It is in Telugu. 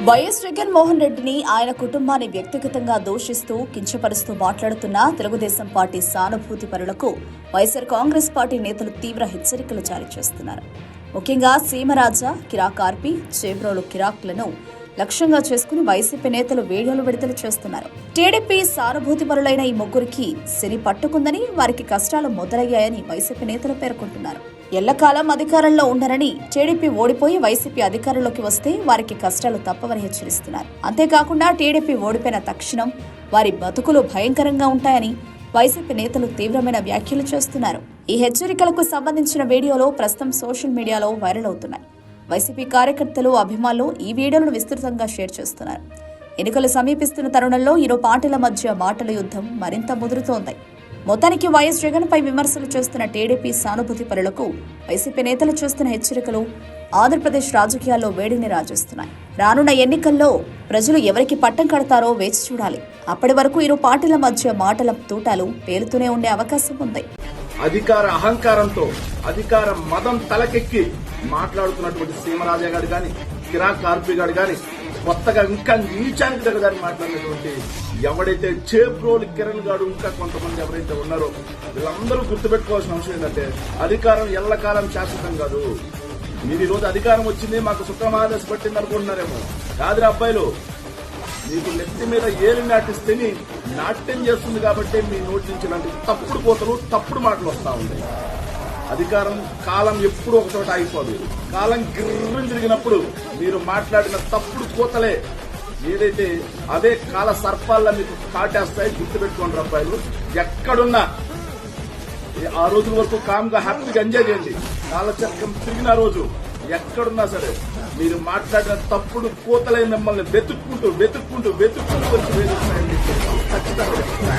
వైఎస్ జగన్మోహన్ రెడ్డిని ఆయన కుటుంబాన్ని వ్యక్తిగతంగా దూషిస్తూ కించపరుస్తూ మాట్లాడుతున్న తెలుగుదేశం పార్టీ సానుభూతి పరులకు వైఎస్ఆర్ కాంగ్రెస్ పార్టీ నేతలు తీవ్ర హెచ్చరికలు జారీ చేస్తున్నారు. ముఖ్యంగా సీమరాజా, కిరాక్ ఆర్పి, చేబ్రోలు కిరాక్లను లక్ష్యంగా చేసుకుని వైసీపీ నేతలు వీడియోలు విడుదల చేస్తున్నారు. టీడీపీ సానుభూతి పరులైన ఈ ముగ్గురికి శని పట్టుకుందని, వారికి కష్టాలు మొదలయ్యాయని వైసీపీ నేతలు పేర్కొంటున్నారు. ఎల్లకాలం అధికారంలో ఉండరని, టీడీపీ ఓడిపోయి వైసీపీ అధికారంలోకి వస్తే వారికి కష్టాలు తప్పవని హెచ్చరిస్తున్నారు. అంతేకాకుండా టీడీపీ ఓడిపోయిన తక్షణం వారి బతుకులు భయంకరంగా ఉంటాయని వైసీపీ నేతలు తీవ్రమైన వ్యాఖ్యలు చేస్తున్నారు. ఈ హెచ్చరికలకు సంబంధించిన వీడియోలు ప్రస్తుతం సోషల్ మీడియాలో వైరల్ అవుతున్నాయి. వైసీపీ కార్యకర్తలు, అభిమానులు ఈ వీడియోలను విస్తృతంగా షేర్ చేస్తున్నారు. ఎన్నికలు సమీపిస్తున్న తరుణంలో ఇరు పార్టీల మధ్య మాటల యుద్ధం మరింత ముదురుతోంది. మొత్తానికి వైఎస్ జగన్ పై విమర్శలు చేస్తున్న టీడీపీ సానుభూతి పరులకు వైసీపీ నేతలు చేస్తున్న హెచ్చరికలు ఆంధ్రప్రదేశ్ రాజకీయాల్లో వేడిని రాజేస్తున్నాయి. రానున్న ఎన్నికల్లో ప్రజలు ఎవరికి పట్టం కడతారో వేచి చూడాలి. అప్పటి వరకు ఇరు పార్టీల మధ్య మాటల తూటాలు పేలుతూనే ఉండే అవకాశం ఉంది. అధికార అహంకారంతో, అధికార మదం తలకెక్కి మాట్లాడుతున్నటువంటి సీమరాజా గారు గాని, కిరాక్ ఆర్పి గారు గాని, కొత్తగా ఇంకా నీచానికి దగ్గర మాట్లాడినటువంటి ఎవడైతే చేబ్రోలు కిరణ్ గారు, ఇంకా కొంతమంది ఎవరైతే ఉన్నారో వీళ్ళందరూ గుర్తుపెట్టుకోవాల్సిన అవసరం ఏంటంటే అధికారం ఎల్లకాలం శాశ్వతం కాదు. మీరు ఈ రోజు అధికారం వచ్చింది మాకు సుఖమాదేశ పట్టింది అనుకుంటున్నారేమో. కాదురా అబ్బాయిలు, మీకు నెత్తి మీద ఏలి నాటిస్తేని నాట్యం చేస్తుంది కాబట్టి మీ నోటి నుంచి ఇలాంటి తప్పుడు కోతలు, తప్పుడు మాటలు వస్తా ఉంటాయి. అధికారం కాలం ఎప్పుడు ఒక చోట ఆగిపోదు. కాలం గిర్రం తిరిగినప్పుడు మీరు మాట్లాడిన తప్పుడు కోతలే ఏదైతే అదే కాల సర్పాల్లో మీకు కాటేస్తాయి. గుర్తుపెట్టుకోండి అబ్బాయిలు. ఎక్కడున్నా ఆ రోజుల వరకు కామ్గా హ్యాపీగా ఎంజాయ్ చేయండి. కాలచక్రం తిరిగిన రోజు ఎక్కడున్నా సరే మీరు మాట్లాడిన తప్పుడు కోతలే మిమ్మల్ని వెతుక్కుంటూ వచ్చి వేధిస్తాయండి. ఖచ్చితంగా